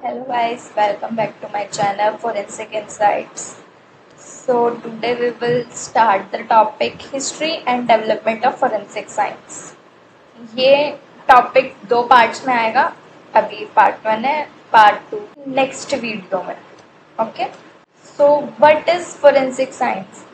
Hello guys, welcome back to my channel Forensic Insights. So today we will start the topic History and Development of Forensic Science. ये topic दो parts में आएगा. अभी part 1 है, part 2 next video में. Okay, so what is forensic science?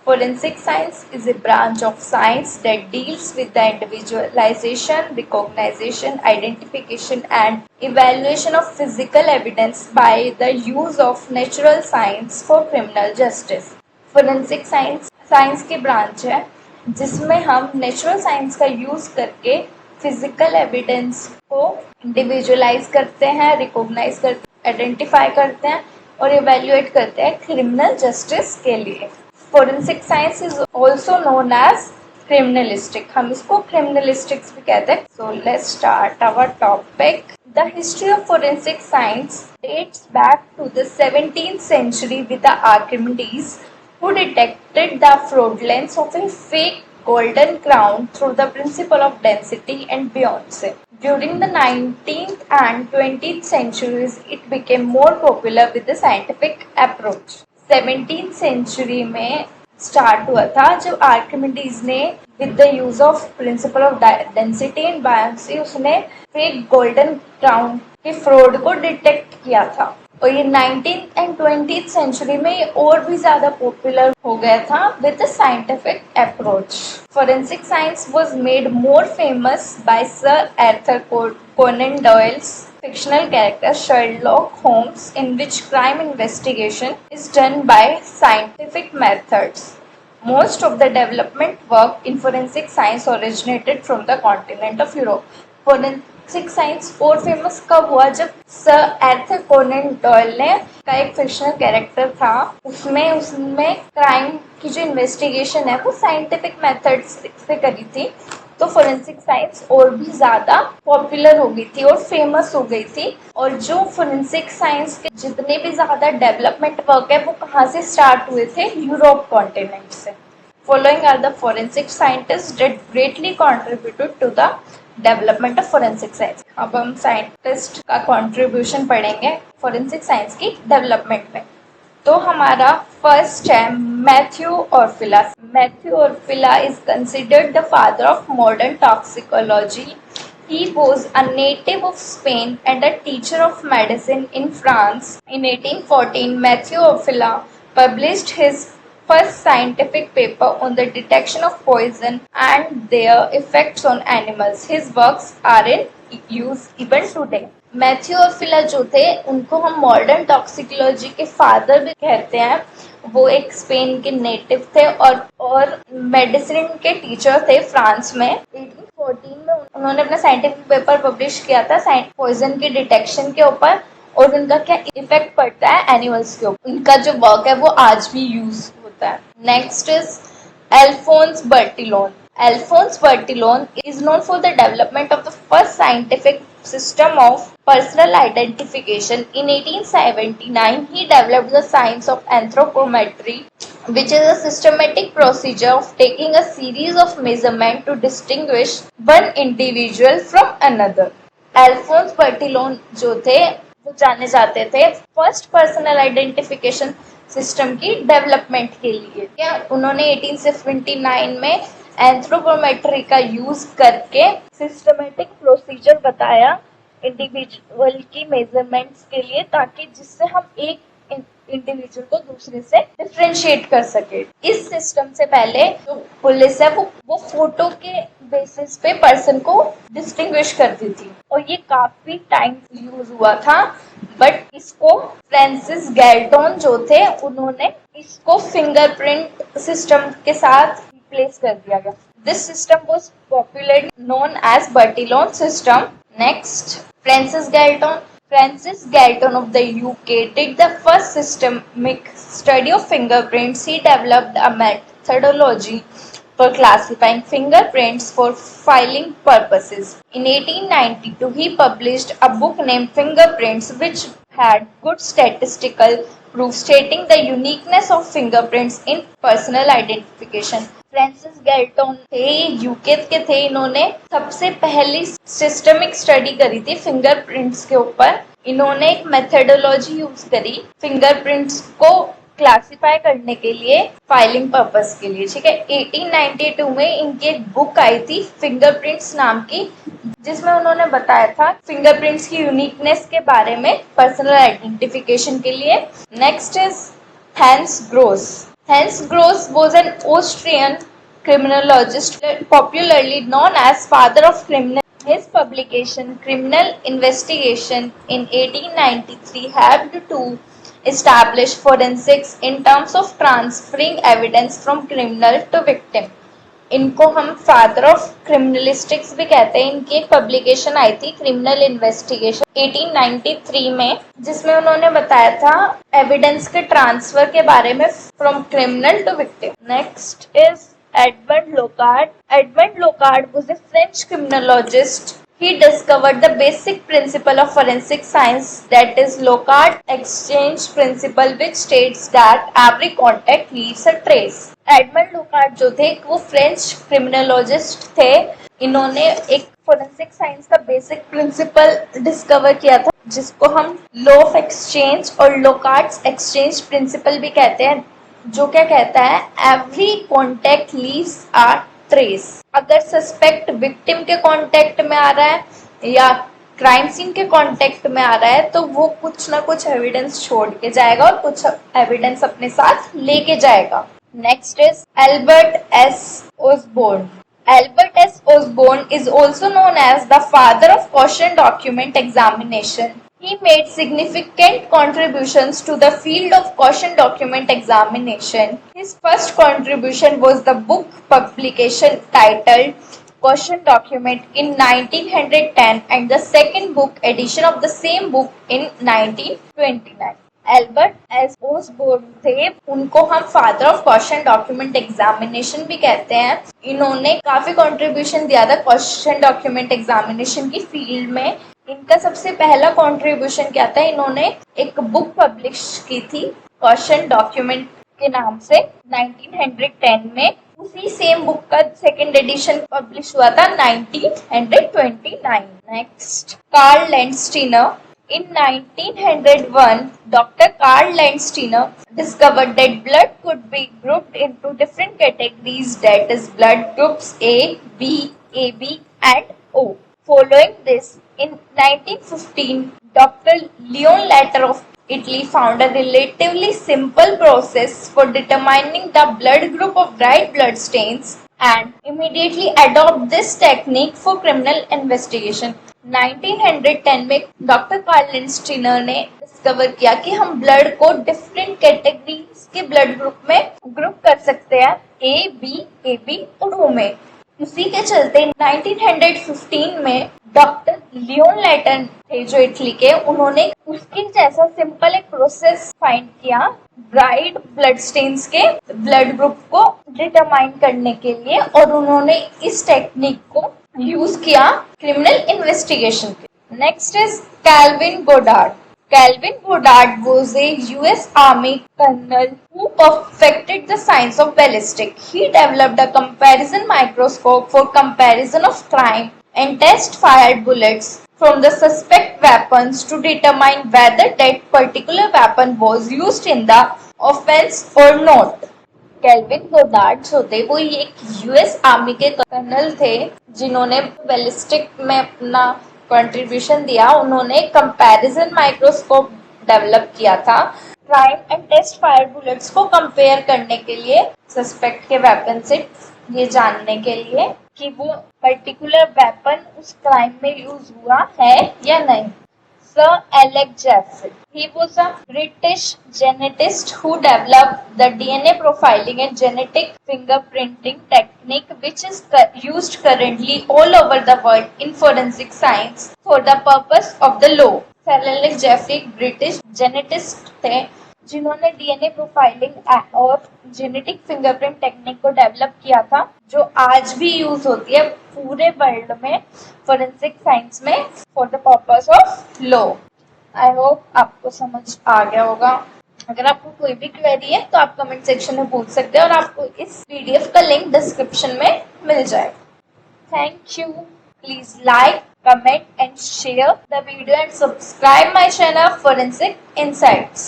Forensic science is a branch of science that deals with the individualization, recognition, identification, and evaluation of physical evidence by the use of natural science for criminal justice. Forensic science की branch है जिसमें हम natural science का use करके physical evidence को individualise करते हैं, recognise करते हैं, आइडेंटिफाई करते हैं और इवेल्युएट करते हैं क्रिमिनल जस्टिस के लिए. Forensic science is also known as criminalistic. हम इसको क्रिमिनलिस्टिक्स भी कहते हैं. So let's start our topic. The history of forensic science dates back to the 17th century with the Archimedes, who detected the fraudulence of a fake golden crown through the principle of density and Beyonce. During the 19th and 20th centuries, it became more popular with the scientific approach. 17th century में start हुआ था जब Archimedes ने with the use of principle of density and buoyancy उसने fake golden crown के fraud को detect किया था. और ये 19th एंड 20th सेंचुरी में ये और भी ज्यादा पॉपुलर हो गया था with the scientific approach. Forensic science was made more famous by sir Arthur Conan Doyle's fictional character Sherlock Holmes, in which crime investigation is done by scientific methods. Most of the development work in forensic science originated from the continent of Europe. Forensic science और famous कब हुआ? जब sir Arthur Conan dial ने का एक fictional character था, उसमें crime की जो इन्वेस्टिगेशन है वो साइंटिफिक मेथड्स से करी थी. तो फोरेंसिक साइंस और भी ज्यादा पॉपुलर हो गई थी और फेमस हो गई थी. और जो फोरेंसिक साइंस के जितने भी ज्यादा डेवलपमेंट वर्क है वो कहाँ से स्टार्ट हुए थे? यूरोप कॉन्टिनेंट से. Following are the forensic scientist that greatly contributed to the development of forensic science. अब हम साइंटिस्ट का कंट्रीब्यूशन पढ़ेंगे फोरेंसिक साइंस की डेवलपमेंट में. तो हमारा फर्स्ट है Mathieu Orfila. Mathieu Orfila is considered the father of modern toxicology. He was a native of Spain and a teacher of medicine in France. In 1814, Matthew Orfila published his first scientific paper on the detection of poison and their effects on animals. His works are in use even today. Mathieu Orfila जो थे उनको हम modern toxicology के father भी कहते हैं. वो एक स्पेन के नेटिव थे और मेडिसिन के टीचर थे फ्रांस में. 1814 में उन्होंने अपना साइंटिफिक पेपर पब्लिश किया था पॉइजन के डिटेक्शन के ऊपर और उनका क्या इफेक्ट पड़ता है एनिमल्स के ऊपर. उनका जो वर्क है वो आज भी यूज होता है. Next is Alphonse Bertillon. Alphonse Bertillon is known for the development of the first scientific system of personal identification. In 1879, he developed the science of anthropometry, which is a systematic procedure of taking a series of measurements to distinguish one individual from another. Alphonse Bertillon जो थे वो जाने जाते थे first personal identification system की development के लिए. क्या उन्होंने 1879 में एंथ्रोपोमेट्री का यूज करके सिस्टमेटिक प्रोसीजर बताया इंडिविजुअल की मेजरमेंट्स के लिए, ताकि जिससे हम एक इंडिविजुअल को दूसरे से डिफरेंशिएट कर सके. इस सिस्टम से पहले जो पुलिस है वो फोटो के बेसिस पे पर्सन को डिस्टिंग्विश करती थी और ये काफी टाइम यूज हुआ था. बट इसको फ्रांसिस गैल्टन जो थे उन्होंने इसको फिंगरप्रिंट सिस्टम के साथ रिप्लेस कर दिया गया. This system was popularly known as Bertillon system. Next, Francis Galton of the UK did the first systemic study of fingerprints. He developed a methodology for classifying fingerprints for filing purposes. In 1892, he published a book named Fingerprints, which had good statistical proof stating the uniqueness of fingerprints in personal identification. Francis Galton थे, UK के थे. इन्होंने सबसे पहली systemic study करी थी fingerprints के ऊपर इन्होंने एक मेथडोलॉजी यूज करी फिंगरप्रिंट्स को क्लासिफाई करने के लिए, फाइलिंग पर्पस के लिए, ठीक है। 1892 में इनकी एक बुक आई थी फिंगरप्रिंट्स नाम की, जिसमें उन्होंने बताया था फिंगरप्रिंट्स की यूनिकनेस के बारे में, पर्सनल आइडेंटिफिकेशन के लिए। Next is Hans Gross. Hans Gross was an Austrian criminologist popularly known as father of criminal. His publication Criminal Investigation in 1893 helped to establish forensics in terms of transferring evidence from criminal to victim. इनको हम father of criminalistics भी कहते हैं। इनकी एक publication आई थी criminal investigation 1893 में, जिसमें उन्होंने बताया था एविडेंस के ट्रांसफर के बारे में from criminal to victim. Next is Edmond Locard. Edmond Locard was a French criminologist. He discovered the basic principle of forensic science, that is Locard exchange principle, which states that every contact leaves a trace. Edmond Locard जो थे वो French criminologist थे। इन्होंने एक forensic science का basic principle discover किया था, जिसको हम लॉ ऑफ एक्सचेंज और लोकार्ड्स एक्सचेंज प्रिंसिपल भी कहते हैं, जो क्या कहता है every contact leaves a trace. अगर सस्पेक्ट विक्टिम के कॉन्टेक्ट में आ रहा है या क्राइम सीन के कॉन्टेक्ट में आ रहा है तो वो कुछ ना कुछ एविडेंस छोड़ के जाएगा और कुछ एविडेंस अपने साथ लेके जाएगा। Next is Albert S Osborne. Albert S. Osborne is also known as the father of Caution document examination. He made significant contributions to the field of Caution document examination. His first contribution was the book publication titled Caution document in 1910 and the second book edition of the same book in 1929. Albert S Osborne थे, उनको हम father of question document examination भी कहते हैं। इन्होंने काफी contribution दिया था क्वेश्चन डॉक्यूमेंट एग्जामिनेशन की फील्ड में। इनका सबसे पहला कंट्रीब्यूशन क्या था, इन्होंने एक बुक पब्लिश की थी क्वेश्चन डॉक्यूमेंट के नाम से 1910 में। उसी सेम बुक का सेकेंड एडिशन पब्लिश हुआ था 1929। Next Karl Landsteiner. In 1901, Dr. Karl Landsteiner discovered that blood could be grouped into different categories, that is blood groups A, B, AB and O. Following this, in 1915, Dr. Leon Latter of Italy found a relatively simple process for determining the blood group of dried blood stains and immediately adopt this technique for criminal investigation. 1910 में doctor Karl Landsteiner ने discover किया कि हम blood को different categories के blood group में group कर सकते हैं, ए बी और ओ में। उसी के चलते 1915 में डॉक्टर लियोन लैटन थे जो इटली के, उन्होंने उसके जैसा सिंपल एक प्रोसेस फाइंड किया ड्राइड ब्लड स्टेन्स के ब्लड ग्रुप को डिटरमाइन करने के लिए, और उन्होंने इस टेक्निक को यूज किया क्रिमिनल इन्वेस्टिगेशन के। Next is Calvin Goddard. Calvin Goddard was a US Army colonel who perfected the science of ballistics. He developed a comparison microscope for comparison of crime and test fired bullets from the suspect weapons to determine whether that particular weapon was used in the offense or not. Calvin Goddard जो थे वो एक US army के colonel थे जिन्होंने ballistic में अपना contribution दिया। उन्होंने कंपैरिजन माइक्रोस्कोप डेवलप किया था crime and test fire bullets को कंपेयर करने के लिए, सस्पेक्ट के वेपन से ये जानने के लिए कि वो पर्टिकुलर वेपन उस क्राइम में यूज हुआ है या नहीं। Sir Alec Jeffrey. He was a British genetist who developed the DNA profiling and genetic fingerprinting technique which is used currently all over the world in forensic science for the purpose of the law. Sir Alec Jeffrey एक British geneticist थे जिन्होंने DNA profiling और genetic fingerprint technique को develop किया था, जो आज भी यूज होती है पूरे वर्ल्ड में फोरेंसिक साइंस में for the purpose of law. I hope आपको समझ आ गया होगा। अगर आपको कोई भी क्वेरी है तो आप कमेंट सेक्शन में पूछ सकते हैं और आपको इस पीडीएफ का लिंक डिस्क्रिप्शन में मिल जाएगा। Thank you. Please like, comment and share the video and subscribe my channel Forensic Insights.